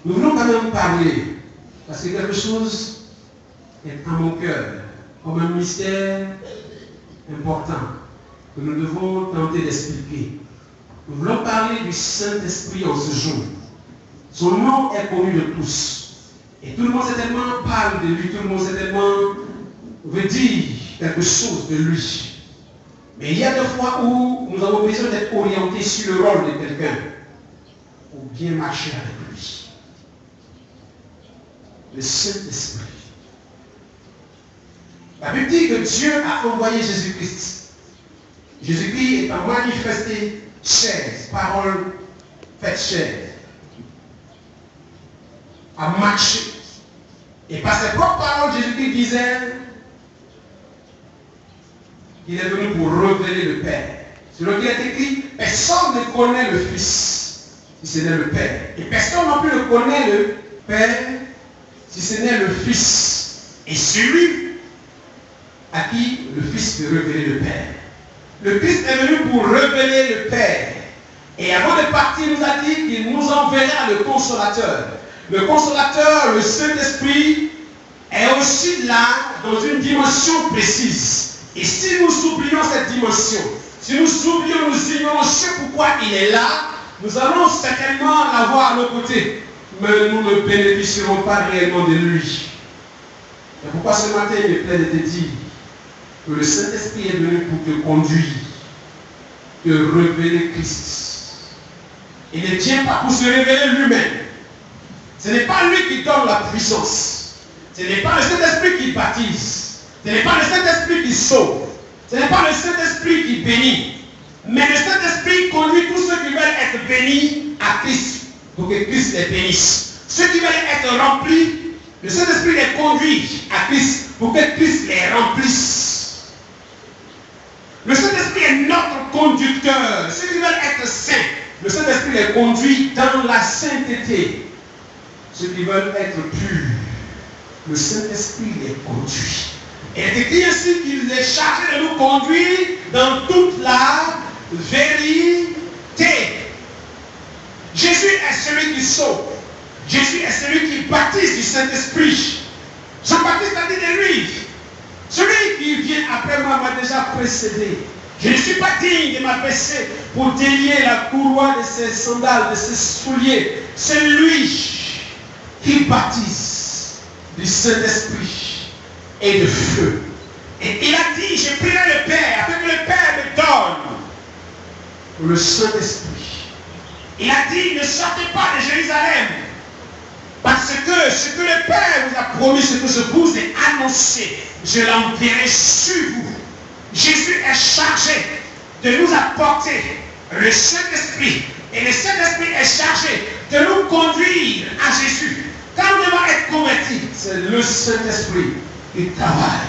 Nous voulons quand même parler, parce que quelque chose est à mon cœur, comme un mystère important, que nous devons tenter d'expliquer. Nous voulons parler du Saint-Esprit en ce jour. Son nom est connu de tous. Et tout le monde certainement parle de lui, tout le monde certainement veut dire quelque chose de lui. Mais il y a des fois où nous avons besoin d'être orientés sur le rôle de quelqu'un pour bien marcher avec lui. Le Saint-Esprit. La Bible dit que Dieu a envoyé Jésus-Christ. Jésus-Christ est en manifesté chair, parole faite chair, a marché. Et par ses propres paroles, Jésus-Christ disait qu'il est venu pour révéler le Père. Selon qu'il est écrit, personne ne connaît le Fils si ce n'est le Père. Et personne non plus ne connaît le Père si ce n'est le Fils. Et celui à qui le Fils peut révéler le Père. Le Christ est venu pour révéler le Père. Et avant de partir, il nous a dit qu'il nous enverra le Consolateur. Le Consolateur, le Saint-Esprit, est aussi là dans une dimension précise. Et si nous oublions cette dimension, si nous oublions, nous ignorons ce pourquoi il est là, nous allons certainement l'avoir à nos côtés. Mais nous ne bénéficierons pas réellement de lui. Et pourquoi ce matin il me plaît de te dire que le Saint-Esprit est venu pour te conduire, te révéler Christ. Il ne tient pas pour se révéler lui-même. Ce n'est pas lui qui donne la puissance. Ce n'est pas le Saint-Esprit qui baptise. Ce n'est pas le Saint-Esprit qui sauve. Ce n'est pas le Saint-Esprit qui bénit. Mais le Saint-Esprit conduit tous ceux qui veulent être bénis à Christ, pour que Christ les bénisse. Ceux qui veulent être remplis, le Saint-Esprit les conduit à Christ, pour que Christ les remplisse. Le Saint-Esprit est notre conducteur. Ceux qui veulent être saints, le Saint-Esprit les conduit dans la sainteté. Ceux qui veulent être purs, le Saint-Esprit les conduit. Et il est écrit ainsi qu'il est chargé de nous conduire dans toute la vérité. Jésus est celui qui sauve. Jésus est celui qui baptise du Saint-Esprit. Jean-Baptiste a dit de lui, celui qui vient après moi m'a déjà précédé. Je ne suis pas digne de m'abaisser pour délier la courroie de ses sandales, de ses souliers. C'est lui qui baptise du Saint-Esprit et de feu. Et il a dit, je prierai le Père, afin que le Père me donne le Saint-Esprit. Il a dit, ne sortez pas de Jérusalem, parce que ce que le Père vous a promis, ce que je vous ai annoncé, je l'enverrai sur vous. Jésus est chargé de nous apporter le Saint-Esprit. Et le Saint-Esprit est chargé de nous conduire à Jésus. Quand nous devons être convertis, c'est le Saint-Esprit qui travaille.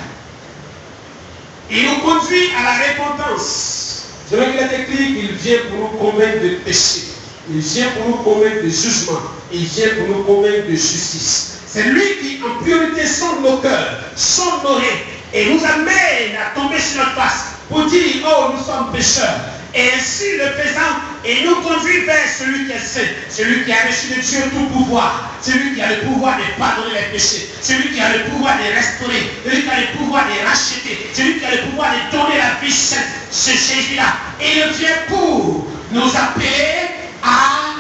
Il nous conduit à la repentance. C'est là qu'il est écrit qu'il vient pour nous convaincre de péché. Il vient pour nous convaincre de jugement. Il vient pour nous convaincre de justice. C'est lui qui, en priorité, sonde nos cœurs, sonde nos reins, et nous amène à tomber sur notre face pour dire, oh, nous sommes pécheurs. Et ainsi, le faisant, il nous conduit vers celui qui est saint, celui qui a reçu de Dieu tout pouvoir, celui qui a le pouvoir de pardonner les péchés, celui qui a le pouvoir de restaurer, celui qui a le pouvoir de racheter, celui qui a le pouvoir de donner la vie sainte. C'est Jésus-là. Et il vient pour nous appeler à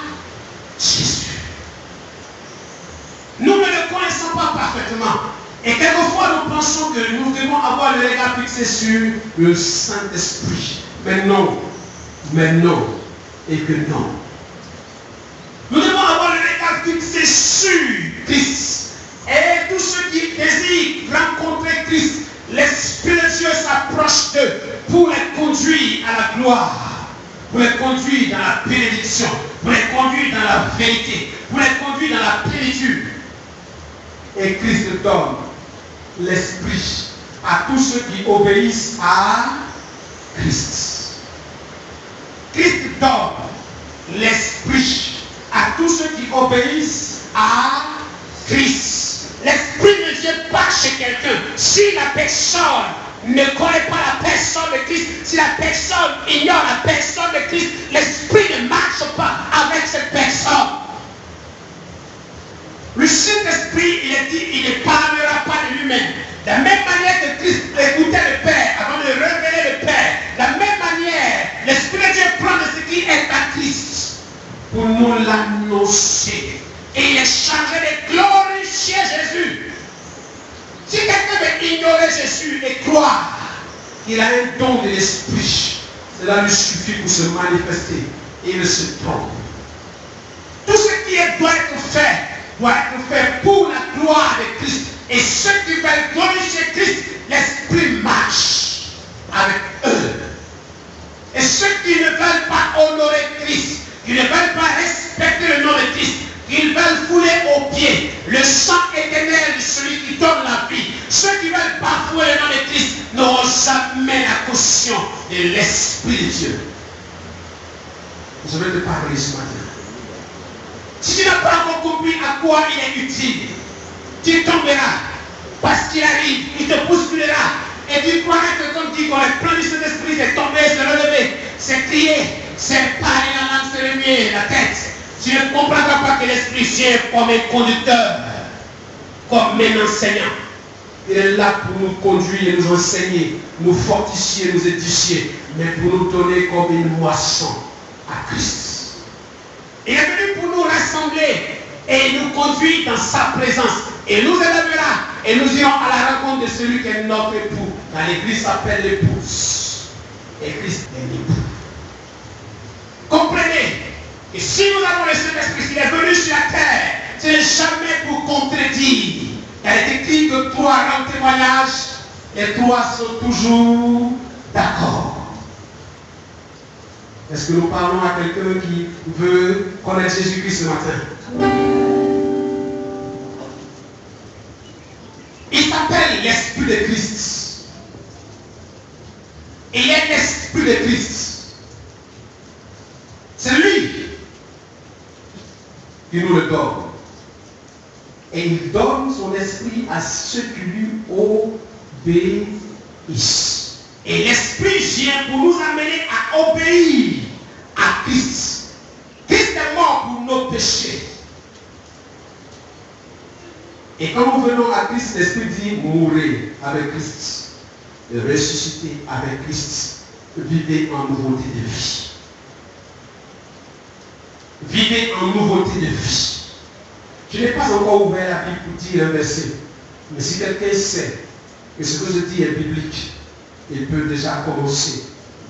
Jésus. Nous ne le connaissons pas parfaitement. Et quelquefois, nous pensons que nous devons avoir le regard fixé sur le Saint-Esprit. Mais non, et que non. Nous devons avoir le regard fixé sur Christ. Et tous ceux qui désirent rencontrer Christ, l'Esprit de Dieu s'approche d'eux pour les conduire à la gloire, pour les conduire dans la bénédiction, pour les conduire dans la vérité, pour les conduire dans la plénitude. Et Christ donne l'Esprit à tous ceux qui obéissent à Christ. Christ donne l'Esprit à tous ceux qui obéissent à Christ. L'Esprit ne vient pas chez quelqu'un. Si la personne ne connaît pas la personne de Christ, si la personne ignore la personne de Christ, l'Esprit ne marche pas avec cette personne. Saint-Esprit, il est dit, il ne parlera pas de lui-même. De la même manière que Christ écoutait le Père avant de révéler le Père, de la même manière, l'Esprit de Dieu prend de ce qui est à Christ pour nous l'annoncer. Et il est chargé de glorifier Jésus. Si quelqu'un veut ignorer Jésus et croire qu'il a un don de l'Esprit, cela lui suffit pour se manifester et il se trompe. Tout ce qui doit être fait pour la gloire de Christ. Et ceux qui veulent glorifier Christ, l'Esprit marche avec eux. Et ceux qui ne veulent pas honorer Christ, qui ne veulent pas respecter le nom de Christ, qui veulent fouler aux pieds le sang éternel de celui qui donne la vie, ceux qui ne veulent pas fouler le nom de Christ n'auront jamais la caution de l'Esprit de Dieu. Je vais te parler ce matin. Si tu n'as pas encore compris à quoi il est utile, tu tomberas, parce qu'il arrive, il te bousculera, et tu croiras que comme dit qu'on est plein du Saint-Esprit, c'est tomber, c'est relever, c'est crier, c'est parler la langue, c'est remuer la tête. Tu ne comprendras pas que l'Esprit vient comme un conducteur, comme un enseignant. Il est là pour nous conduire, nous enseigner, nous fortifier, nous édifier, mais pour nous donner comme une moisson à Christ. Il est venu pour nous rassembler et nous conduire dans sa présence. Et nous élèvera et nous irons à la rencontre de celui qui est notre époux. Dans l'église s'appelle l'épouse. Et Christ est l'époux. Comprenez que si nous avons le Saint-Esprit, s'il est venu sur la terre, ce n'est jamais pour contredire. Il est écrit que 3 rendent témoignage et 3 sont toujours d'accord. Est-ce que nous parlons à quelqu'un qui veut connaître Jésus-Christ ce matin? Il s'appelle l'Esprit de Christ. Et il est l'Esprit de Christ. C'est lui qui nous le donne. Et il donne son esprit à ceux qui lui obéissent. Et l'Esprit vient pour nous amener à obéir à Christ. Christ est mort pour nos péchés. Et quand nous venons à Christ, l'Esprit dit mourir avec Christ, et ressusciter avec Christ, vivez en nouveauté de vie. Vivez en nouveauté de vie. Je n'ai pas encore ouvert la Bible pour dire un verset, mais si quelqu'un sait que ce que je dis est biblique, il peut déjà commencer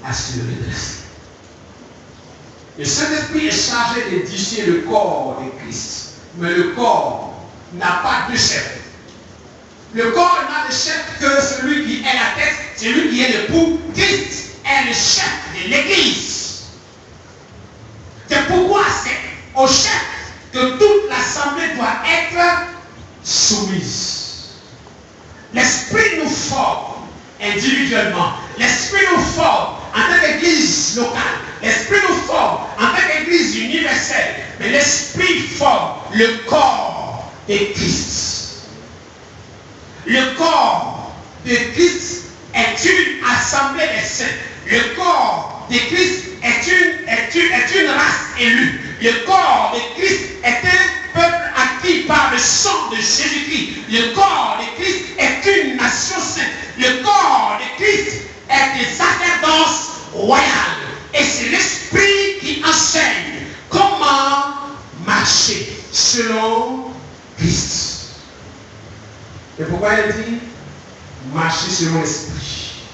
à se redresser. Le Saint-Esprit est chargé d'édifier le corps de Christ, mais le corps n'a pas de chef. Le corps n'a de chef que celui qui est la tête, celui qui est l'époux. Christ est le chef de l'Église. C'est pourquoi c'est au chef que toute l'assemblée doit être soumise. L'Esprit nous forme individuellement. L'Esprit nous forme en tant qu'Église locale. L'Esprit nous forme en tant qu'Église universelle. Mais l'Esprit forme le corps de Christ. Le corps de Christ est une assemblée des saints. Le corps de Christ est une race élue. Le corps de Christ est un peuple acquis par le sang de Jésus-Christ. Le corps de Christ est une nation sainte. Le corps de Christ est des sacerdoces royales. Et c'est l'Esprit qui enseigne comment marcher selon Christ. Et pourquoi il dit marcher selon l'Esprit?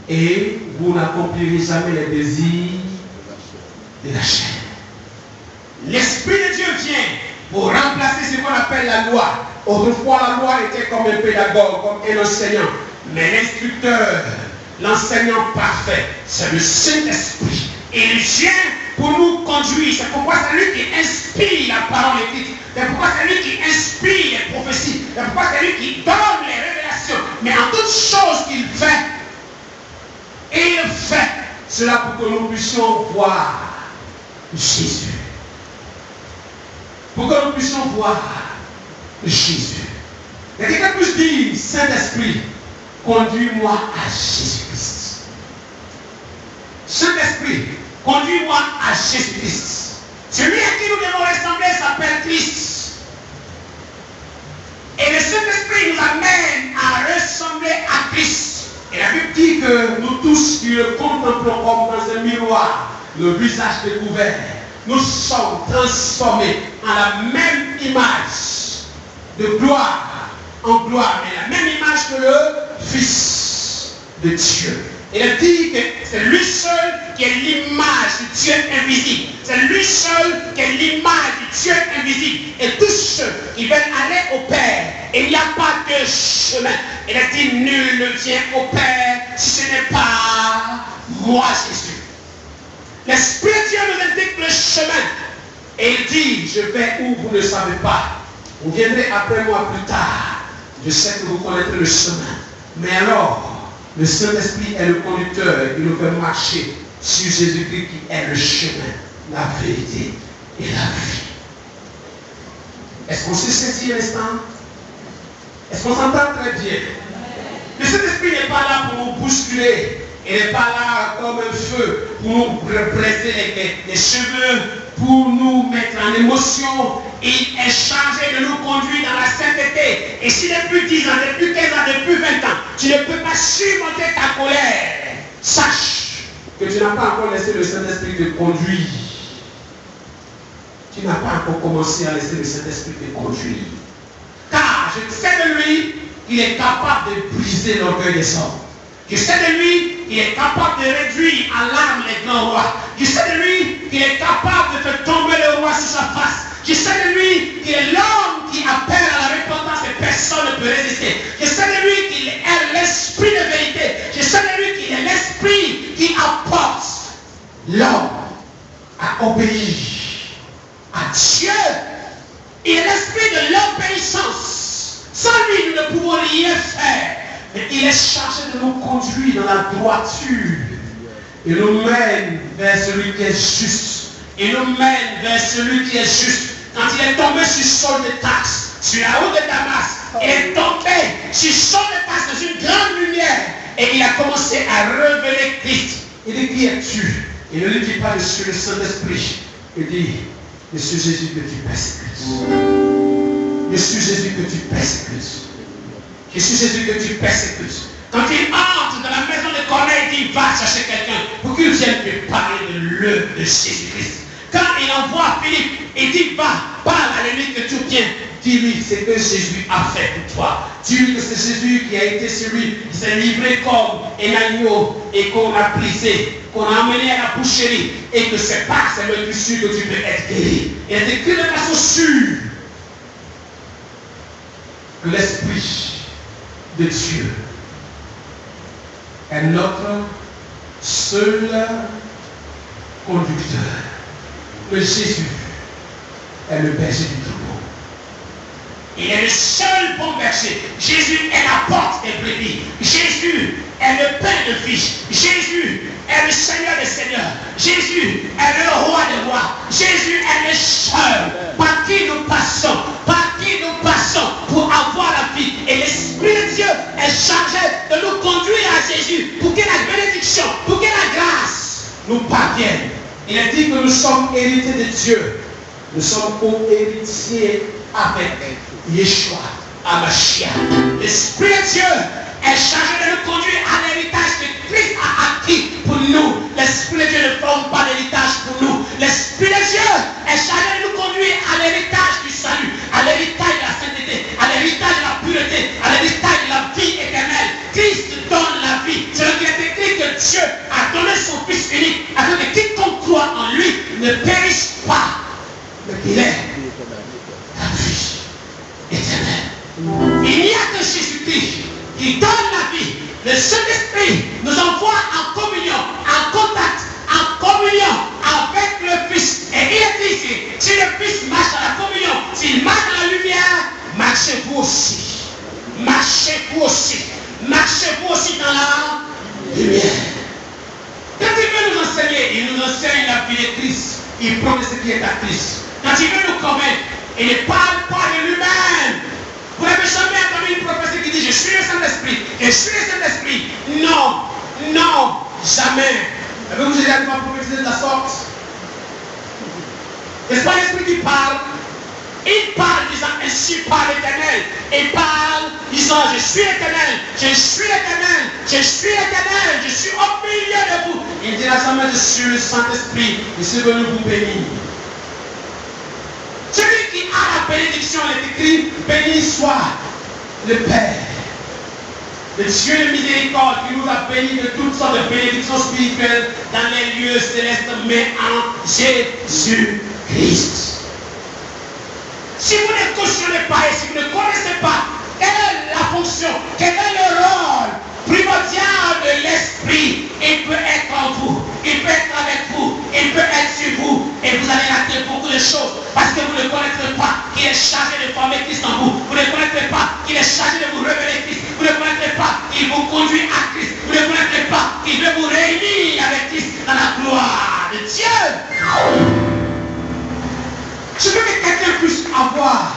Et vous n'accomplirez jamais les désirs de la chair. L'Esprit de Dieu vient pour remplacer ce qu'on appelle la loi. Autrefois, la loi était comme un pédagogue, comme un enseignant. Mais l'instructeur, l'enseignant parfait, c'est le Saint-Esprit. Et il vient pour nous conduire. C'est pourquoi c'est lui qui inspire la parole écrite. C'est pourquoi c'est lui qui inspire les prophéties. C'est pourquoi c'est lui qui donne les révélations. Mais en toutes choses qu'il fait, il fait cela pour que nous puissions voir Jésus. Pour que nous puissions voir Jésus. Et quelqu'un puisse dire, Saint-Esprit, conduis-moi à Jésus-Christ. Saint-Esprit, conduis-moi à Jésus-Christ. Celui à qui nous devons ressembler s'appelle Christ. tous qui le contemplons comme dans un miroir, le visage découvert, nous sommes transformés en la même image, de gloire en gloire, mais la même image que le Fils de Dieu. Il a dit que c'est lui seul qui est l'image du Dieu invisible. C'est lui seul qui est l'image du Dieu invisible. Et tous ceux qui veulent aller au Père, il n'y a pas de chemin. Il a dit, nul ne vient au Père si ce n'est pas moi, Jésus. L'Esprit de Dieu nous indique le chemin. Et il dit, je vais où vous ne savez pas. Vous viendrez après moi plus tard. Je sais que vous connaîtrez le chemin. Mais alors, le Saint-Esprit est le conducteur qui nous fait marcher sur Jésus-Christ qui est le chemin, la vérité et la vie. Est-ce qu'on se saisit l'instant? Est-ce qu'on s'entend très bien? Le Saint-Esprit n'est pas là pour nous bousculer. Il n'est pas là comme un feu pour nous presser les cheveux, pour nous mettre en émotion. Il est chargé de nous conduire dans la sainteté. Et si depuis 10 ans, depuis 15 ans, depuis 20 ans, tu ne peux pas surmonter ta colère, sache que tu n'as pas encore laissé le Saint-Esprit te conduire. Tu n'as pas encore commencé à laisser le Saint-Esprit te conduire. Car je sais de lui qu'il est capable de briser l'orgueil des hommes. Je sais de lui qu'il est capable de réduire en larmes les grands rois. Je sais de lui qu'il est capable de faire tomber le roi sur sa face. Je sais de lui qu'il est l'homme qui appelle à la repentance et personne ne peut résister. Je sais de lui qu'il est l'esprit de vérité. Je sais de lui qu'il est l'esprit qui apporte l'homme à obéir à Dieu. Il est l'esprit de l'obéissance. Sans lui, nous ne pouvons rien faire. Mais il est chargé de nous conduire dans la droiture. Il nous mène vers celui qui est juste. Il nous mène vers celui qui est juste. Quand il est tombé sur Saul de Tarse, sur la route de Damas, il est tombé sur Saul de Tarse dans une grande lumière. Et il a commencé à révéler Christ. Il dit, qui es-tu? Il ne lui dit pas, je suis le Saint-Esprit. Il dit, je suis Jésus que tu persécutes. Je suis Jésus que tu persécutes. Je suis Jésus que tu persécutes. Quand il entre dans la maison de Corneille, il dit, va chercher quelqu'un pour qu'il vienne te parler de l'œuvre de Jésus-Christ. Quand il envoie Philippe, il dit, va, parle à l'ennemi que tout vient. Dis-lui ce que Jésus a fait pour toi. Dis-lui que c'est Jésus qui a été celui qui s'est livré comme un agneau et qu'on a brisé, qu'on a amené à la boucherie et que c'est par cette meurtrissure que tu peux être guéri. Il est écrit de façon sûre que l'Esprit de Dieu est notre seul conducteur. Que Jésus est le berger du troupeau. Il est le seul bon berger. Jésus est la porte des brebis. Jésus est le pain de vie. Jésus est le Seigneur des seigneurs. Jésus est le roi des rois. Jésus est le seul par qui nous passons. Pour avoir la vie. Et l'Esprit de Dieu est chargé de nous conduire à Jésus pour que la bénédiction, pour que la grâce nous parvienne. Il a dit que nous sommes hérités de Dieu. Nous sommes co-héritiers avec Yeshua, Hamashiach. L'Esprit de Dieu est chargé de nous conduire à l'héritage que Christ a acquis pour nous. L'Esprit de Dieu ne forme pas d'héritage pour nous. L'Esprit de Dieu est chargé de nous conduire à l'héritage du salut, à l'héritage de la sainteté, à l'héritage de la pureté, à l'héritage de la vie éternelle. Christ donne la vie. C'est ce qui est écrit que Dieu a donné son Fils unique afin que quiconque croit en lui ne périsse pas, mais qu'il ait la vie éternelle. Il n'y a que Jésus-Christ qui donne la vie. Le Saint-Esprit nous envoie en communion, en contact, en communion avec le Fils. Et il est dit ici, si le Fils marche dans la communion, s'il marche dans la lumière, marchez-vous aussi. Marchez-vous aussi. Marchez-vous aussi dans la lumière. Quand il veut nous enseigner, il nous enseigne la vie de Christ. Il prend de ce qui est à Christ. Quand il veut nous convaincre, il ne parle pas de lui-même. Vous n'avez jamais entendu une prophétie qui dit je suis le Saint-Esprit, je suis le Saint-Esprit. Non, non, jamais. Avez-vous déjà prophétisé de la sorte? N'est-ce pas l'Esprit qui parle? Il parle disant ainsi ici par l'Éternel et parle, disant, je suis l'Éternel, je suis l'Éternel, je suis l'Éternel, je suis au milieu de vous. Il dira jamais, je suis le Saint-Esprit, et c'est venu vous bénir. Celui qui a la bénédiction, il est écrit, béni soit le Père, le Dieu de miséricorde qui nous a bénis de toutes sortes de bénédictions spirituelles dans les lieux célestes, mais en Jésus-Christ. Si vous ne cautionnez pas et si vous ne connaissez pas quelle est la fonction, quel est le rôle primordial de l'Esprit, il peut être en vous, il peut être avec vous, il peut être sur vous, et vous allez rater beaucoup de choses parce que vous ne connaîtrez pas qu'il est chargé de former Christ en vous, vous ne connaîtrez pas qu'il est chargé de vous révéler Christ, vous ne connaîtrez pas qu'il vous conduit à Christ, vous ne connaîtrez pas qu'il veut vous réunir avec Christ dans la gloire de Dieu. Je veux que quelqu'un puisse avoir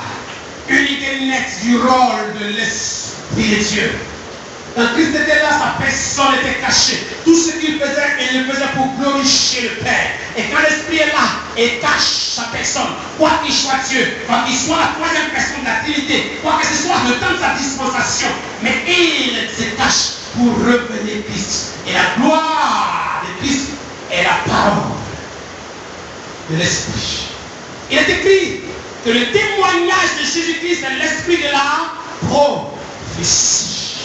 une idée nette du rôle de l'Esprit de Dieu. Quand Christ était là, sa personne était cachée. Tout ce qu'il faisait, il le faisait pour glorifier le Père. Et quand l'Esprit est là, il cache sa personne. Quoi qu'il soit Dieu, quoi qu'il soit la troisième personne de la Trinité, quoi que ce soit le temps de sa dispensation, mais il se cache pour revenir Christ. Et la gloire de Christ est la parole de l'Esprit. Il est écrit que le témoignage de Jésus-Christ est l'esprit de la prophétie.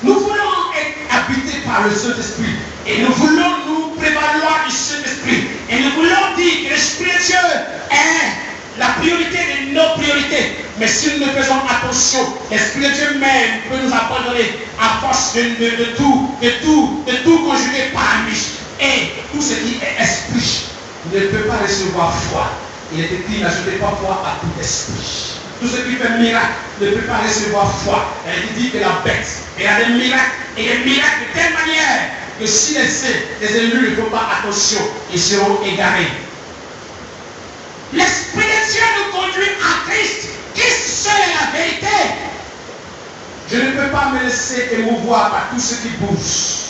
Nous voulons être habités par le Saint-Esprit et nous voulons nous prévaloir du Saint-Esprit. Et nous voulons dire que l'Esprit de Dieu est la priorité de nos priorités. Mais si nous ne faisons attention, l'Esprit de Dieu même peut nous abandonner à force de tout conjuguer par lui. Et tout ce qui est esprit ne peut pas recevoir foi. Il est écrit, n'ajoutez pas foi à tout esprit. Tout ce qui fait miracle ne peut pas recevoir foi. Elle dit que la bête, elle a des miracles, et des miracles de telle manière que si les saints, les élus ne font pas attention, ils seront égarés. L'Esprit de Dieu nous conduit à Christ. Christ seul est la vérité. Je ne peux pas me laisser émouvoir par tout ce qui bouge.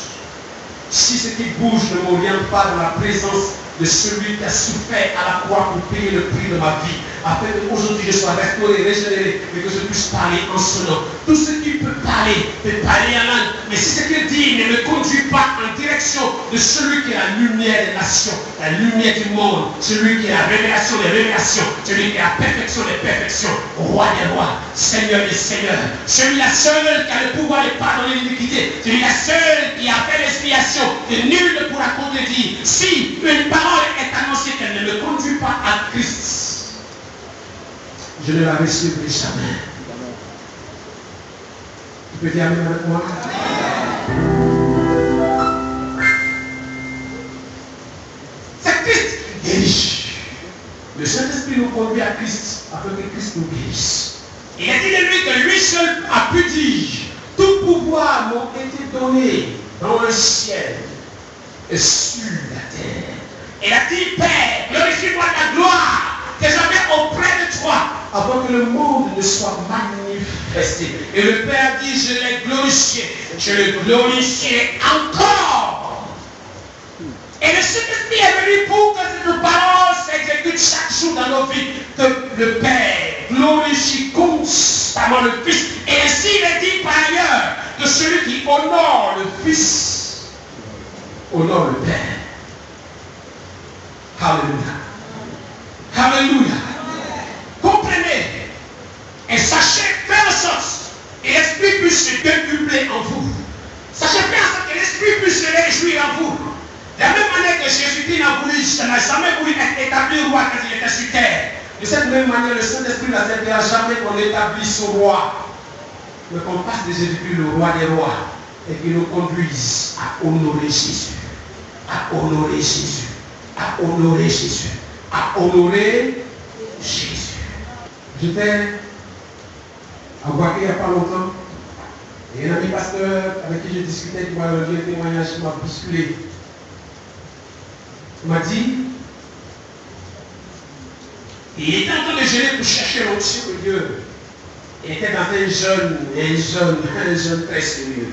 Si ce qui bouge ne m'oriente pas dans la présence de celui qui a souffert à la croix pour payer le prix de ma vie, afin qu'aujourd'hui je sois restauré, régénéré, et que je puisse parler en son nom. Tout ce qui peut parler en langue. Mais si ce qu'il dit ne me conduit pas en direction de celui qui est la lumière des nations, la lumière du monde, celui qui est la révélation des révélations, celui qui est la perfection des perfections, roi des rois, Seigneur des seigneurs, celui-là seul qui a le pouvoir de pardonner l'iniquité, celui-là seul qui a fait l'expiation, que nul ne pourra contredire. Si une parole est annoncée qu'elle ne me conduit pas à Christ, je ne la recevrai jamais. Tu peux dire amen avec moi? C'est Christ qui guérit. Le Saint-Esprit nous conduit à Christ afin que Christ nous guérisse. Il a dit de lui que lui seul a pu dire, tout pouvoir m'a été donné dans le ciel et sur la terre. Il a dit, Père, glorifie-moi ta gloire que j'avais auprès de toi, avant que le monde ne soit manifesté. Et le Père dit, je l'ai glorifié, je le glorifierai encore. Et le Saint-Esprit est venu pour que cette parole s'exécute chaque jour dans nos vies, que le Père glorifie constamment le Fils. Et ainsi il est dit par ailleurs, que celui qui honore le Fils, honore le Père. Alléluia. Alléluia. Comprenez et sachez, faites en sorte que l'Esprit puisse se décupler en vous. Sachez faire en sorte que l'Esprit puisse se réjouir en vous. De la même manière que Jésus-Christ n'a jamais voulu être établi roi quand il était sur terre. De cette même manière, le Saint-Esprit n'acceptera jamais qu'on établisse son roi. Mais qu'on passe de Jésus-Christ le roi des rois et qu'il nous conduise à honorer Jésus. À honorer Jésus. À honorer Jésus. À honorer Jésus. J'étais à Boaké il n'y a pas longtemps. Et un ami pasteur avec qui je discutais, qui m'a donné un témoignage qui m'a bousculé. Il m'a dit, il était en train de gêner pour chercher l'onction de Dieu. Il était dans un jeûne très sérieux.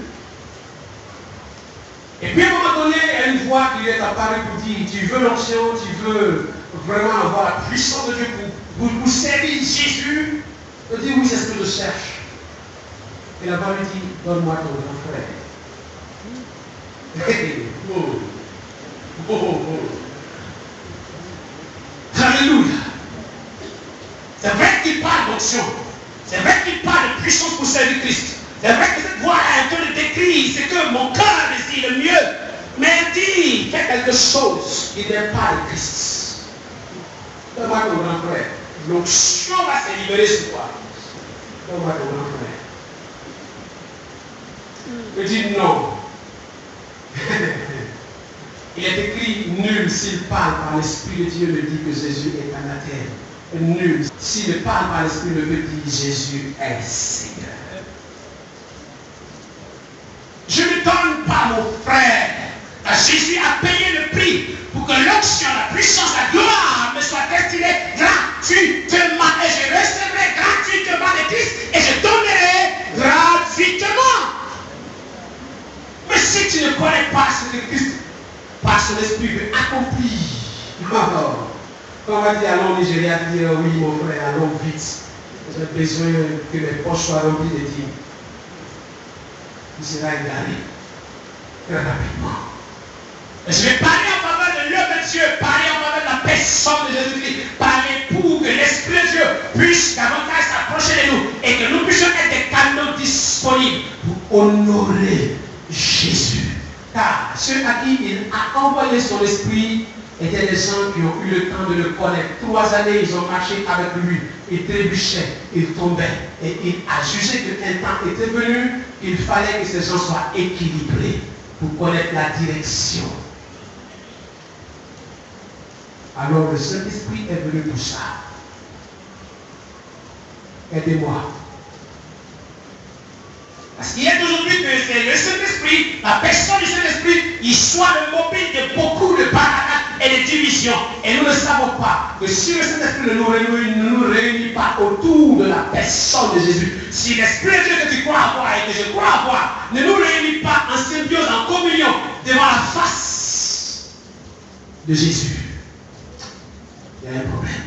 Et puis à un moment donné, il y a une voix qui lui est apparue pour dire, tu veux l'onction, tu veux vraiment avoir la puissance de Dieu pour servir Jésus. Je dis oui, c'est ce que je cherche. Et la femme lui dit, donne-moi ton grand frère. Alléluia. C'est vrai qu'il parle d'onction. C'est vrai qu'il parle de puissance pour servir Christ. C'est vrai que cette voix est un peu de décrit, c'est que mon cœur désire le mieux. Mais dis, fais quelque chose qui n'est pas le Christ. Donne-moi ton grand frère. L'onction va se libérer sur toi. Donne-moi ton grand frère. Je dis non. Il est écrit, nul s'il parle par l'Esprit de Dieu ne dit que Jésus est anathème. Nul s'il ne parle par l'Esprit ne veut dire Jésus est Seigneur. Je ne donne pas mon frère. Jésus a payé le prix pour que l'onction, la puissance, la gloire me soit destinée gratuitement. Et je recevrai gratuitement le Christ et je donnerai gratuitement. Mais si tu ne connais pas ce que Christ, par son esprit, veut accomplir, on va dire allons au Nigeria, dire oui mon frère, allons vite. J'ai besoin que mes poches soient remplies de dîmes. Il sera égaré très rapidement. Et je vais parler en faveur de l'œuvre de Dieu, parler en faveur de la personne de Jésus-Christ, parler pour que l'Esprit de Dieu puisse davantage s'approcher de nous et que nous puissions être des canaux disponibles pour honorer Jésus. Car ceux à qui il a envoyé son esprit étaient des gens qui ont eu le temps de le connaître. 3 années, ils ont marché avec lui. Ils trébuchaient, ils tombaient. Et il a jugé qu'un temps était venu, il fallait que ces gens soient équilibrés pour connaître la direction. Alors le Saint-Esprit est venu pour ça. Aidez-moi. Parce qu'il y a aujourd'hui que c'est le Saint-Esprit, la personne du Saint-Esprit, il soit le mobile de beaucoup de paragraphes et de divisions. Et nous ne savons pas que si le Saint-Esprit ne nous réunit pas autour de la personne de Jésus, si l'Esprit de Dieu que tu crois avoir et que je crois avoir ne nous réunit pas en symbiose, en communion devant la face de Jésus, il y a un problème.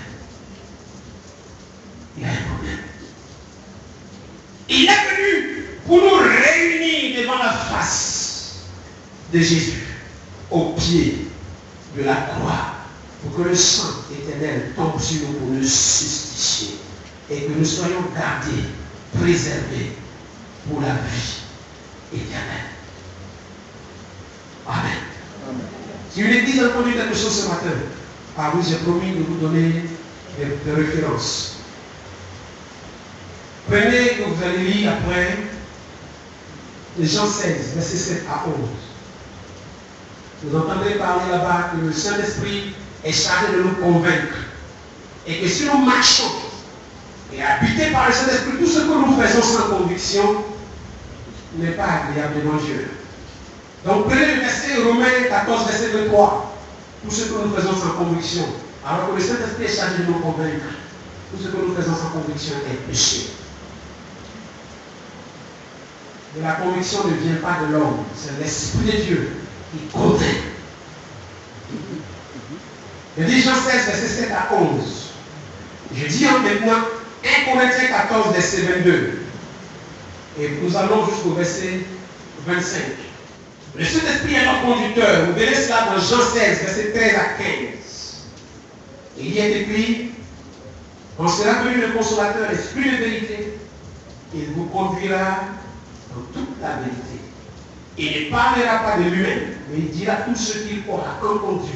Il y a un problème. Il est venu pour nous réunir devant la face de Jésus, au pied de la croix, pour que le sang éternel tombe sur nous pour nous justifier et que nous soyons gardés, préservés pour la vie éternelle. Amen. Si une église a entendu quelque chose ce matin, ah oui, j'ai promis de vous donner des références. Prenez, que vous allez lire après, Jean 16, verset 7 à 11. Vous entendrez parler là-bas que le Saint-Esprit est chargé de nous convaincre. Et que si nous marchons et habités par le Saint-Esprit, tout ce que nous faisons sans conviction n'est pas agréable devant Dieu. Donc prenez le verset Romains 14, verset 23. Tout ce que nous faisons sans conviction. Alors que le Saint-Esprit est chargé de nous convaincre. Tout ce que nous faisons sans conviction est péché. Mais la conviction ne vient pas de l'homme, c'est l'Esprit de Dieu qui convainc. Je dis Jean 16, verset 7 à 11. Je dis maintenant 1 Corinthiens 14, verset 22. Et nous allons jusqu'au verset 25. Le Saint-Esprit est notre conducteur. Vous verrez cela dans Jean 16, verset 13 à 15. Il y est écrit, quand sera venu le consolateur, l'Esprit de vérité, il vous conduira dans toute la vérité. Il ne parlera pas de lui-même, mais il dira tout ce qu'il aura entendu.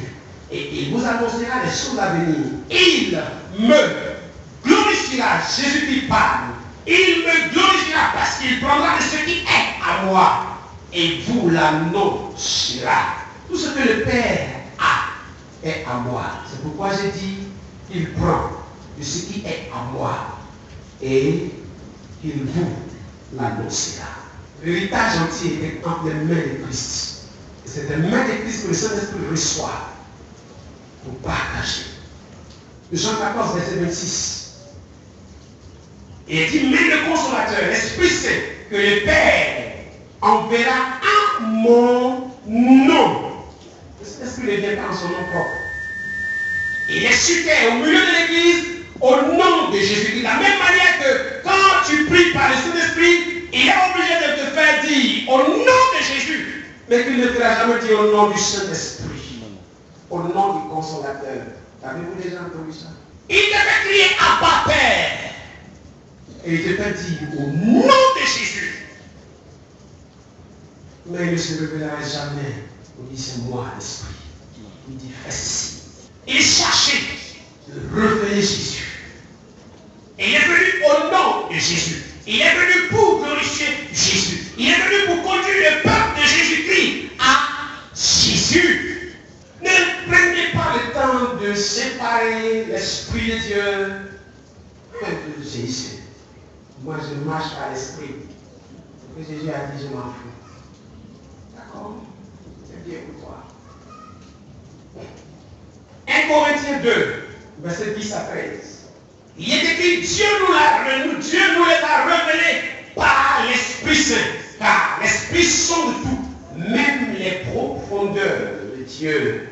Et il vous annoncera les choses à venir. Il me glorifiera, Jésus qui parle. Il me glorifiera parce qu'il prendra de ce qui est à moi et vous l'annoncera. Tout ce que le Père a est à moi. C'est pourquoi j'ai dit qu'il prend de ce qui est à moi et qu'il vous l'annoncera. L'héritage entier est entre les mains de Christ. Et c'est des mains de Christ que le Saint-Esprit reçoit pour partager. Jean 14, verset 26. Et il dit, mais le consolateur, l'Esprit Saint, que le Père enverra en mon nom. Le Saint-Esprit ne vient pas en son nom propre. Il est sur terre, au milieu de l'Église, au nom de Jésus. De la même manière que Mais qu'il ne te l'a jamais dit au nom du Saint-Esprit, au nom du Consolateur. Avez-vous déjà entendu ça? Il te fait crier Abba Père. Et il te fait dire au nom de Jésus. Mais il ne se révélera jamais. Il dit c'est moi l'Esprit. Il dit fais ceci. Il cherchait de révéler Jésus. Et il est venu au nom de Jésus. Il est venu pour glorifier Jésus. Il est venu pour conduire le peuple de Jésus-Christ à Jésus. Ne prenez pas le temps de séparer l'Esprit de Dieu de Jésus. Moi, je marche à l'Esprit. Ce que Jésus a dit, je m'en fous. D'accord? C'est bien pour toi. 1 Corinthiens 2, verset 10 à 13. Il est écrit, Dieu nous les a révélés par l'Esprit Saint. Car l'Esprit sonde tout, même les profondeurs de Dieu.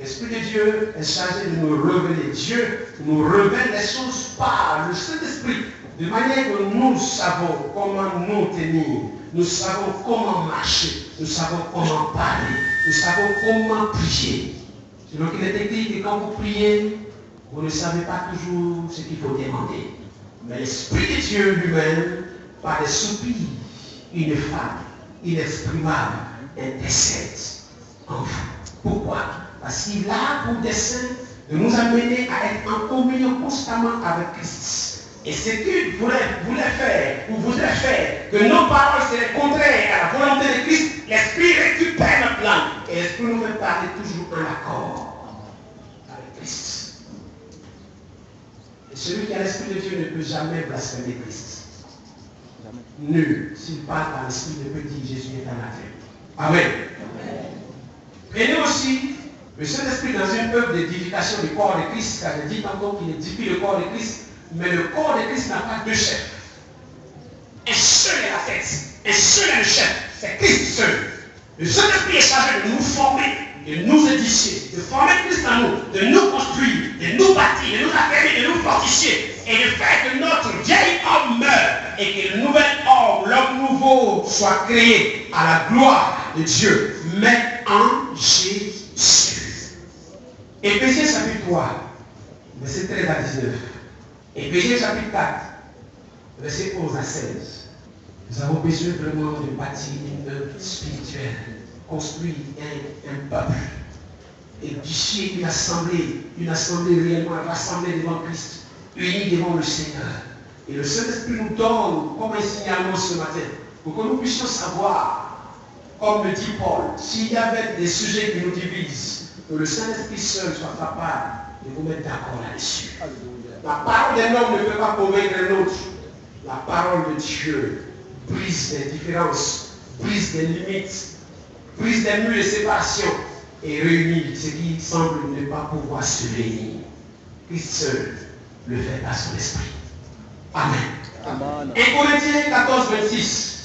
L'Esprit de Dieu est chargé de nous révéler. Dieu nous révèle les choses par le Saint-Esprit. De manière que nous savons comment nous tenir. Nous savons comment marcher. Nous savons comment parler. Nous savons comment prier. C'est donc il est écrit que quand vous priez, vous ne savez pas toujours ce qu'il faut demander. Mais l'Esprit de Dieu lui-même, par des soupirs, une femme inexprimable, intercède en vous. Pourquoi? Parce qu'il a pour dessein de nous amener à être en communion constamment avec Christ. Et ce qu'il voulait faire, ou voudrait faire, que nos paroles seraient contraires à la volonté de Christ, l'Esprit récupère notre langue. Et l'Esprit nous fait parler toujours en accord avec Christ. Et celui qui a l'Esprit de Dieu ne peut jamais blasphémer Christ. Nul, s'il parle par l'Esprit, ne peut dire Jésus est anathème. Amen. Prenez aussi le Saint-Esprit dans une œuvre d'édification du corps de Christ, car je dis tantôt qu'il édifie le corps de Christ, mais le corps de Christ n'a pas deux chefs. Un seul est la tête, un seul est le chef, c'est Christ seul. Le Saint-Esprit est chargé de nous former, de nous édifier, de former Christ en nous, de nous construire, de nous bâtir, de nous affermir, de nous fortifier, et de faire que notre vieil homme meure, et que le nouvel homme, l'homme nouveau, soit créé à la gloire de Dieu, mais en Jésus. Éphésiens chapitre 3, verset 13 à 19. Éphésiens chapitre 4, verset 11 à 16. Nous avons besoin vraiment de bâtir une œuvre spirituelle, construire un peuple, édifier une assemblée réellement rassemblée devant Christ, unie devant le Seigneur. Et le Saint-Esprit nous donne comme un signalement ce matin, pour que nous puissions savoir, comme le dit Paul, s'il y avait des sujets qui nous divisent, que le Saint-Esprit seul soit capable de vous mettre d'accord là-dessus. La parole d'un homme ne peut pas convaincre un autre. La parole de Dieu brise des différences, brise des limites, brise des murs de séparation et réunit ce qui semble ne pas pouvoir se réunir. Christ seul le fait par son esprit. Amen. Amen. 1 Corinthiens 14, 26.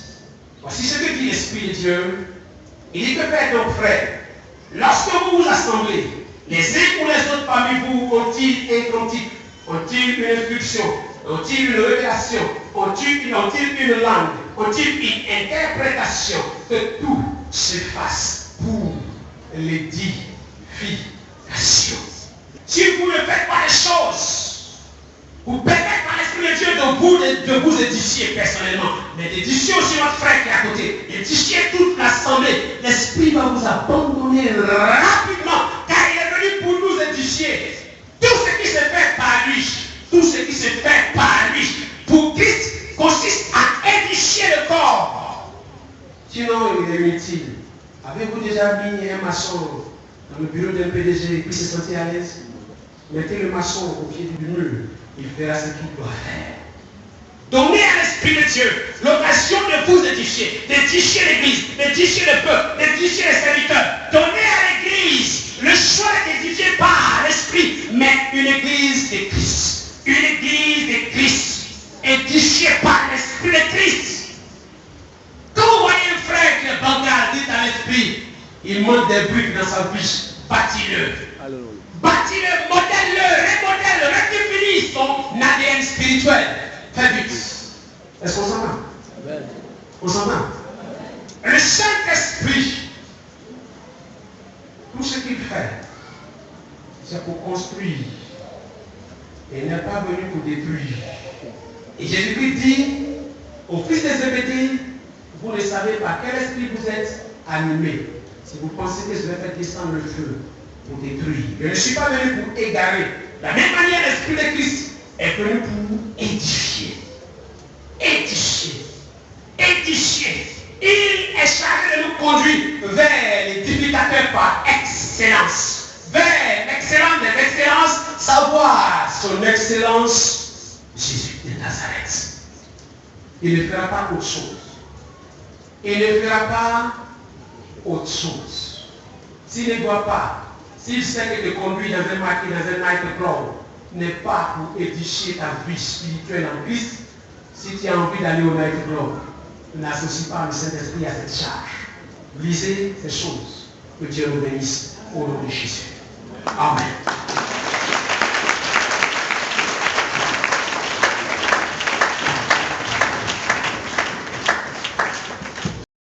Voici ce que dit l'Esprit de Dieu. Il dit que Père, donc frère, lorsque vous vous assemblez, les uns ou les autres parmi vous ont-ils un cantique, ont-ils une instruction, ont-ils une révélation, ont-ils une langue, ont-ils une interprétation, que tout se fasse pour l'édification. Si vous ne faites pas les choses, vous permettez par l'Esprit de Dieu de vous édifier personnellement, mais d'édifier aussi votre frère qui est à côté, d'édifier toute l'assemblée, l'Esprit va vous abandonner rapidement, car il est venu pour nous édifier. Tout ce qui se fait par lui, tout ce qui se fait par lui, pour Christ, consiste à édifier le corps. Sinon, il est inutile. Avez-vous déjà mis un maçon dans le bureau d'un PDG et puis se sentir à l'aise? Mettez le maçon au pied du mur, il fera ce qu'il doit faire. Donnez à l'Esprit de Dieu l'occasion de vous édifier, d'édifier l'Église, d'édifier le peuple, d'édifier les serviteurs. Donnez à l'Église le choix d'édifier par l'Esprit, mais une Église de Christ. Une Église de Christ, édifiée par l'Esprit de Christ. Quand vous voyez un frère qui est bancal, dites à l'Esprit, il manque des briques dans sa vie, bâtis-le. Bâtis-le, modèle-le, rectifie son ADN spirituel. Fais vite. Est-ce qu'on s'entend? On s'entend? Le Saint-Esprit faire, c'est pour construire. Il n'est pas venu pour détruire. Et Jésus-Christ dit au fils de Zébédée, vous ne savez par quel esprit vous êtes animés. Si vous pensez que je vais faire descendre le feu pour détruire. Je ne suis pas venu pour égarer. De la même manière, l'esprit de Christ est venu pour édifier. Édifier. Édifier. Il est chargé de nous conduire vers l'édificateur par excellence. Vers l'excellence des excellences, savoir son excellence, Jésus de Nazareth. Il ne fera pas autre chose. Il ne fera pas autre chose. S'il ne doit pas, s'il sait que te conduire dans un marquis, dans un nightclub, n'est pas pour édifier ta vie spirituelle en Christ, si tu as envie d'aller au nightclub, n'associe pas le Saint-Esprit à cette charge. Lisez ces choses. Que Dieu nous bénisse au nom de Jésus. Amen.